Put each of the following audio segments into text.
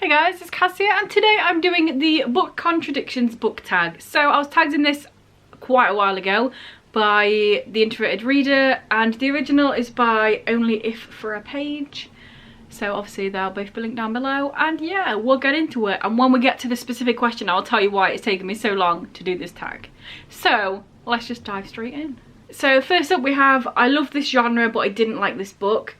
Hey guys, it's Cassia and today I'm doing the book Contradictions Book Tag. So I was tagged in this quite a while ago by The Introverted Reader and the original is by Only If for a Page. So obviously they'll both be linked down below and yeah, we'll get into it. And when we get to the specific question, I'll tell you why it's taken me so long to do this tag. So let's just dive straight in. So first up we have, I love this genre but I didn't like this book.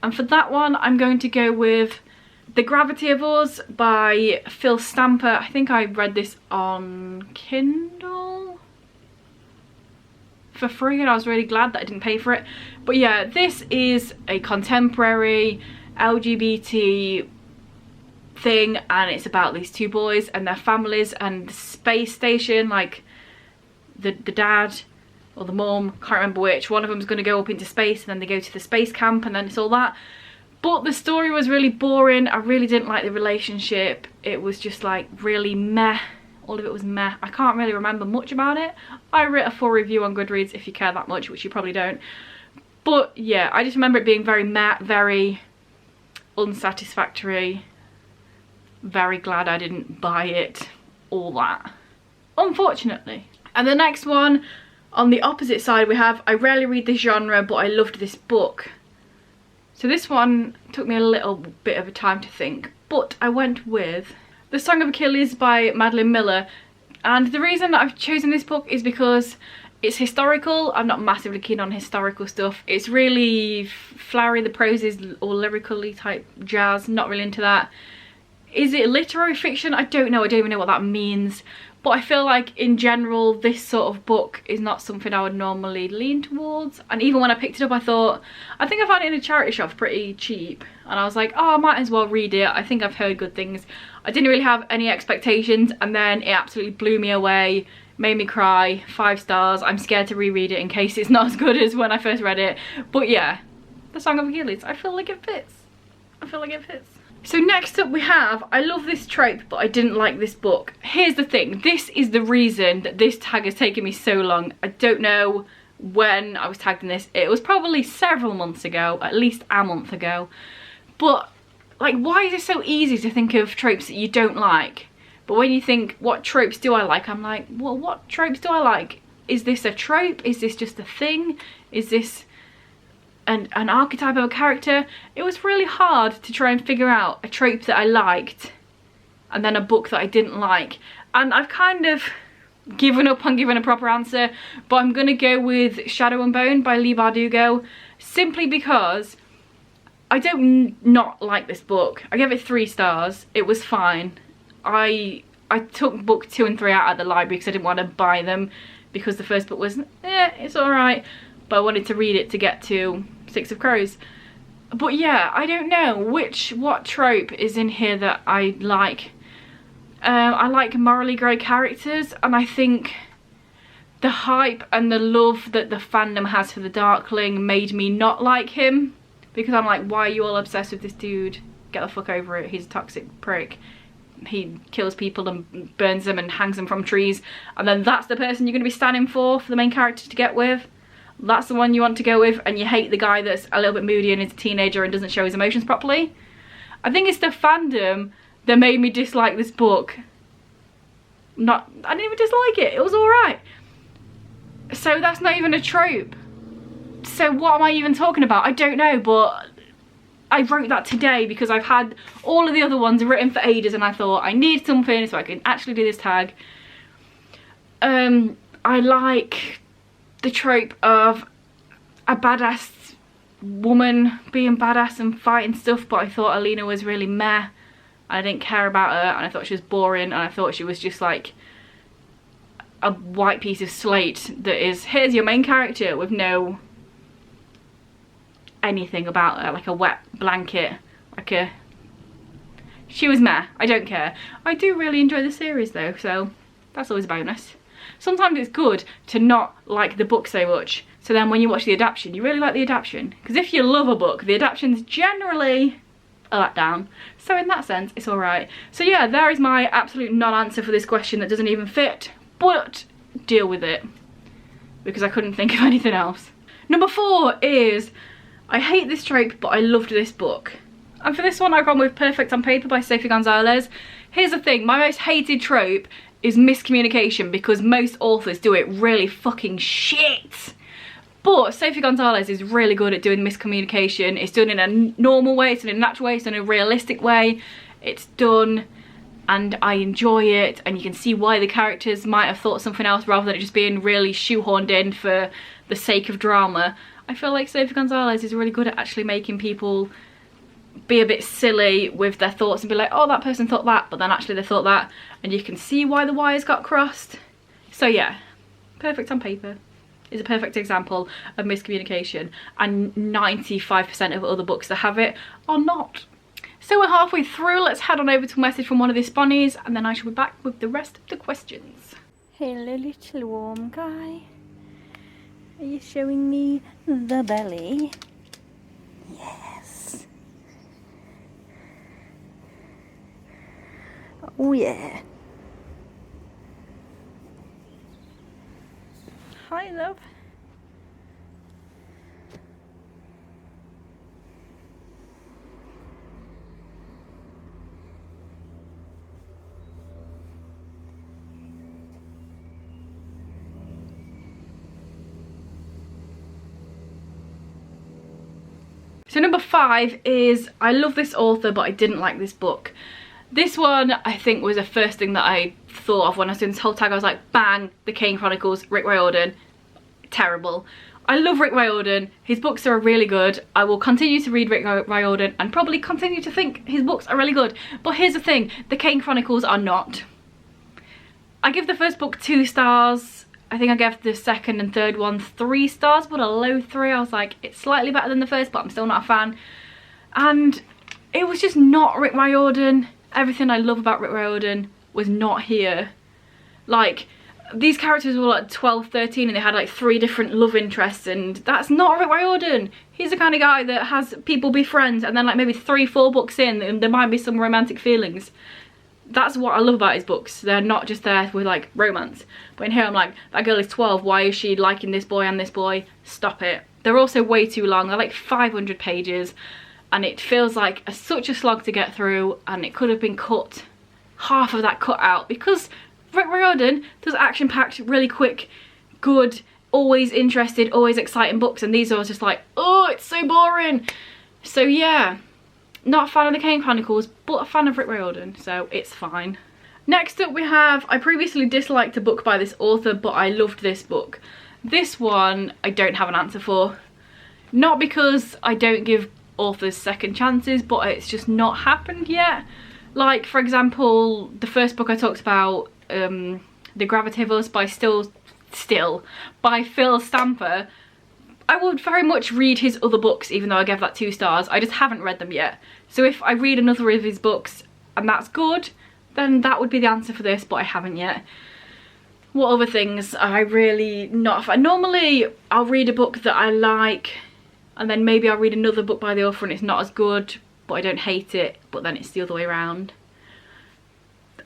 And for that one, I'm going to go with The Gravity of Us by Phil Stamper. I think I read this on Kindle for free and I was really glad that I didn't pay for it. But yeah, this is a contemporary LGBT thing and it's about these two boys and their families and the space station, like the dad or the mum, can't remember which, one of them's going to go up into space and then they go to the space camp and then it's all that. But the story was really boring. I really didn't like the relationship. It was just like really meh. All of it was meh. I can't really remember much about it. I wrote a full review on Goodreads if you care that much, which you probably don't. But yeah, I just remember it being very meh, very unsatisfactory. Very glad I didn't buy it. All that. Unfortunately. And the next one, on the opposite side, we have I rarely read this genre, but I loved this book. So this one took me a little bit of a time to think, but I went with The Song of Achilles by Madeline Miller. And the reason that I've chosen this book is because it's historical. I'm not massively keen on historical stuff. It's really flowery, the prose is all lyrically type jazz, not really into that. Is it literary fiction? I don't know, I don't even know what that means. But I feel like in general this sort of book is not something I would normally lean towards. And even when I picked it up I thought, I think I found it in a charity shop pretty cheap. And I was like, oh, I might as well read it. I think I've heard good things. I didn't really have any expectations and then it absolutely blew me away. Made me cry, 5 stars. I'm scared to reread it in case it's not as good as when I first read it. But yeah, The Song of Achilles, I feel like it fits. I feel like it fits. So next up we have, I love this trope but I didn't like this book. Here's the thing, this is the reason that this tag has taken me so long. I don't know when I was tagged in this. It was probably several months ago, at least a month ago. But like, why is it so easy to think of tropes that you don't like? But when you think, what tropes do I like? I'm like, well, what tropes do I like? Is this a trope? Is this just a thing? Is this an archetype of a character? It was really hard to try and figure out a trope that I liked and then a book that I didn't like. And I've kind of given up on giving a proper answer, but I'm gonna go with Shadow and Bone by Leigh Bardugo, simply because I don't not like this book. I gave it 3 stars. It was fine. I took book 2 and 3 out at the library because I didn't want to buy them because the first book was, it's alright, but I wanted to read it to get to 6 of Crows. But yeah, I don't know what trope is in here that I like. I like morally grey characters, and I think the hype and the love that the fandom has for the Darkling made me not like him, because I'm like, why are you all obsessed with this dude? Get the fuck over it, he's a toxic prick. He kills people and burns them and hangs them from trees, and then that's the person you're going to be standing for the main character to get with. That's the one you want to go with, and you hate the guy that's a little bit moody and is a teenager and doesn't show his emotions properly. I think it's the fandom that made me dislike this book. I didn't even dislike it, it was alright. So that's not even a trope. So what am I even talking about? I don't know, but I wrote that today because I've had all of the other ones written for ages and I thought I need something so I can actually do this tag. I like the trope of a badass woman being badass and fighting stuff, but I thought Alina was really meh. I didn't care about her and I thought she was boring and I thought she was just like a white piece of slate that is, here's your main character with no anything about her, like a wet blanket, she was meh. I don't care. I do really enjoy the series though, so that's always a bonus. Sometimes it's good to not like the book so much, so then when you watch the adaptation you really like the adaptation, because if you love a book the adaptation's generally a letdown, so in that sense it's alright. So yeah, there is my absolute non-answer for this question that doesn't even fit, but deal with it because I couldn't think of anything else. Number 4 is I hate this trope but I loved this book. And for this one, I've gone with Perfect on Paper by Sophie Gonzalez. Here's the thing, my most hated trope is miscommunication, because most authors do it really fucking shit. But Sophie Gonzalez is really good at doing miscommunication. It's done in a normal way, it's done in a natural way, it's done in a realistic way. It's done and I enjoy it, and you can see why the characters might have thought something else rather than it just being really shoehorned in for the sake of drama. I feel like Sophie Gonzalez is really good at actually making people be a bit silly with their thoughts and be like, oh, that person thought that, but then actually they thought that, and you can see why the wires got crossed. So yeah, Perfect on Paper is a perfect example of miscommunication, and 95% of other books that have it are not. So we're halfway through, let's head on over to a message from one of the Sponnies, and then I shall be back with the rest of the questions. Hello little warm guy, are you showing me the belly? Yes. Oh yeah. Hi love. So number 5 is, I love this author but I didn't like this book. This one I think was the first thing that I thought of when I was doing this whole tag. I was like, bang, The Kane Chronicles, Rick Riordan. Terrible. I love Rick Riordan, his books are really good. I will continue to read Rick Riordan and probably continue to think his books are really good. But here's the thing, The Kane Chronicles are not. I give the first book 2 stars. I think I gave the second and third one 3 stars, but a low 3. I was like, it's slightly better than the first, but I'm still not a fan. And it was just not Rick Riordan. Everything I love about Rick Riordan was not here. Like, these characters were like 12, 13 and they had like 3 different love interests, and that's not Rick Riordan. He's the kind of guy that has people be friends and then like maybe 3, 4 books in and there might be some romantic feelings. That's what I love about his books. They're not just there with like romance. But in here I'm like, that girl is 12, why is she liking this boy and this boy? Stop it. They're also way too long. They're like 500 pages and it feels like such a slog to get through, and it could have been cut, half of that cut out, because Rick Riordan does action-packed, really quick, good, always interested, always exciting books, and these are just like, oh, it's so boring. So yeah, not a fan of The Kane Chronicles, but a fan of Rick Riordan, so it's fine. Next up we have, I previously disliked a book by this author, but I loved this book. This one I don't have an answer for. Not because I don't give authors second chances, but it's just not happened yet. Like, for example, the first book I talked about, The Gravitativus by by Phil Stamper. I would very much read his other books, even though I gave that 2 stars. I just haven't read them yet. So if I read another of his books and that's good, then that would be the answer for this, but I haven't yet. What other things are I really not a fan? Normally I'll read a book that I like, and then maybe I'll read another book by the author and it's not as good, but I don't hate it, but then it's the other way around.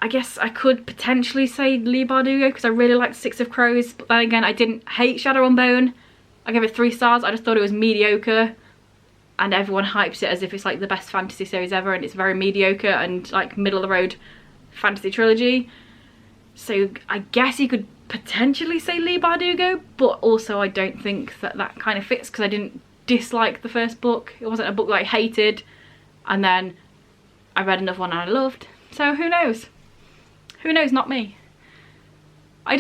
I guess I could potentially say Leigh Bardugo because I really liked Six of Crows, but then again I didn't hate Shadow and Bone. I gave it 3 stars, I just thought it was mediocre, and everyone hypes it as if it's like the best fantasy series ever, and it's very mediocre and like middle of the road fantasy trilogy. So I guess you could potentially say Leigh Bardugo, but also I don't think that that kind of fits because I didn't dislike the first book. It wasn't a book that I hated and then I read another one and I loved. So who knows? Who knows, not me. I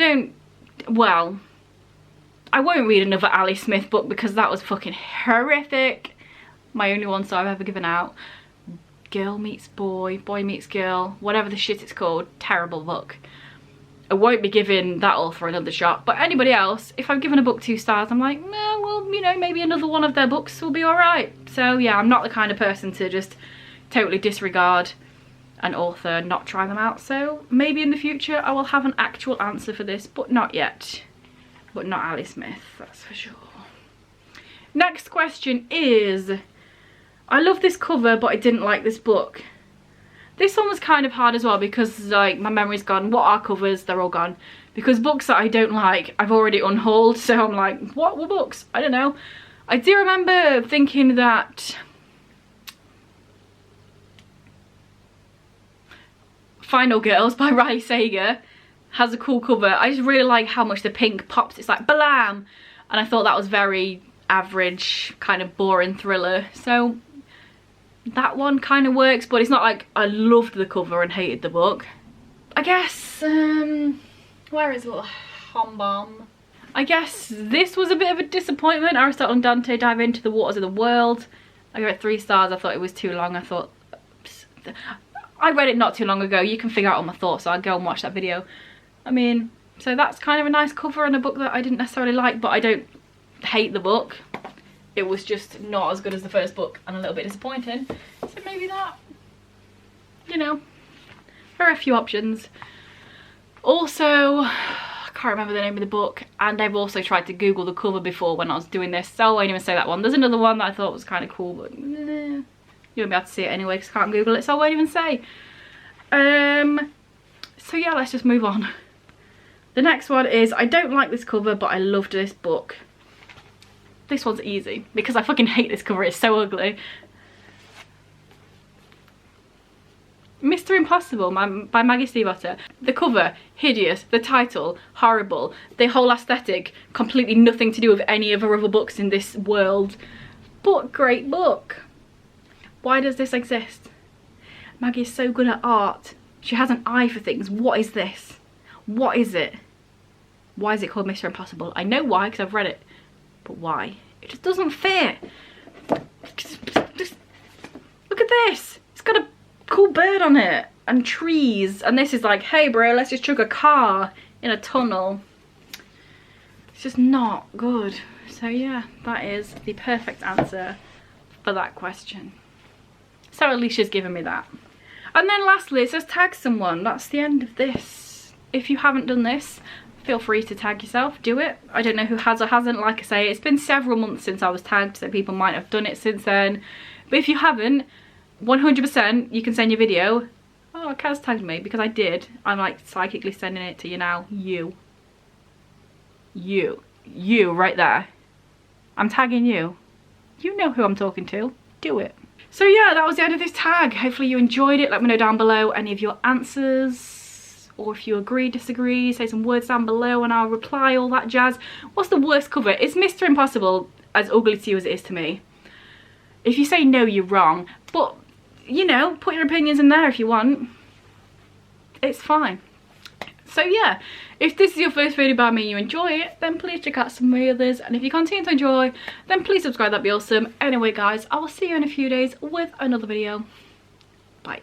won't read another Ali Smith book because that was fucking horrific. My only 1 star I've ever given out. Girl meets boy, boy meets girl, whatever the shit it's called, terrible book. I won't be giving that author another shot, but anybody else, if I've given a book 2 stars, I'm like, no, well, you know, maybe another one of their books will be alright. So yeah, I'm not the kind of person to just totally disregard an author, not try them out. So maybe in the future I will have an actual answer for this, but not yet. But not Ali Smith, that's for sure. Next question is, I love this cover, but I didn't like this book. This one was kind of hard as well because like my memory's gone. What are covers? They're all gone. Because books that I don't like, I've already unhauled. So I'm like, what were books? I don't know. I do remember thinking that Final Girls by Riley Sager has a cool cover. I just really like how much the pink pops. It's like blam, and I thought that was very average, kind of boring thriller. So that one kind of works, but it's not like I loved the cover and hated the book. I guess, where is little Hom-Bom? I guess this was a bit of a disappointment. Aristotle and Dante dive into the waters of the world. I gave it 3 stars. I thought it was too long. I read it not too long ago. You can figure out all my thoughts, so I'll go and watch that video. I mean, so that's kind of a nice cover and a book that I didn't necessarily like, but I don't hate the book. It was just not as good as the first book and a little bit disappointing. So maybe that, you know, there are a few options. Also, I can't remember the name of the book, and I've also tried to Google the cover before when I was doing this, so I won't even say that one. There's another one that I thought was kind of cool, but you won't be able to see it anyway because I can't Google it, so I won't even say. So yeah, let's just move on. The next one is, I don't like this cover, but I loved this book. This one's easy because I fucking hate this cover. It's so ugly. Mr. Impossible by Maggie Stiefvater. The cover, hideous. The title, horrible. The whole aesthetic, completely nothing to do with any of her other books in this world. But great book. Why does this exist? Maggie is so good at art. She has an eye for things. What is this? What is it? Why is it called Mr. Impossible? I know why because I've read it. But why? It just doesn't fit. Just look at this. It's got a cool bird on it and trees, and this is like, hey bro, let's just chuck a car in a tunnel. It's just not good. So yeah, that is the perfect answer for that question. So Alicia's given me that. And then lastly, it says tag someone. That's the end of this. If you haven't done this, feel free to tag yourself. Do it. I don't know who has or hasn't. Like I say, it's been several months since I was tagged, so people might have done it since then. But if you haven't, 100% you can send your video. Oh, Kaz tagged me because I did. I'm like psychically sending it to you now. You right there. I'm tagging you. You know who I'm talking to. Do it. So yeah, that was the end of this tag. Hopefully you enjoyed it. Let me know down below any of your answers, or if you agree, disagree, say some words down below and I'll reply, all that jazz. What's the worst cover? Is Mr. Impossible as ugly to you as it is to me? If you say no, you're wrong. But, you know, put your opinions in there if you want. It's fine. So yeah, if this is your first video by me and you enjoy it, then please check out some of my others. And if you continue to enjoy, then please subscribe, that'd be awesome. Anyway guys, I will see you in a few days with another video.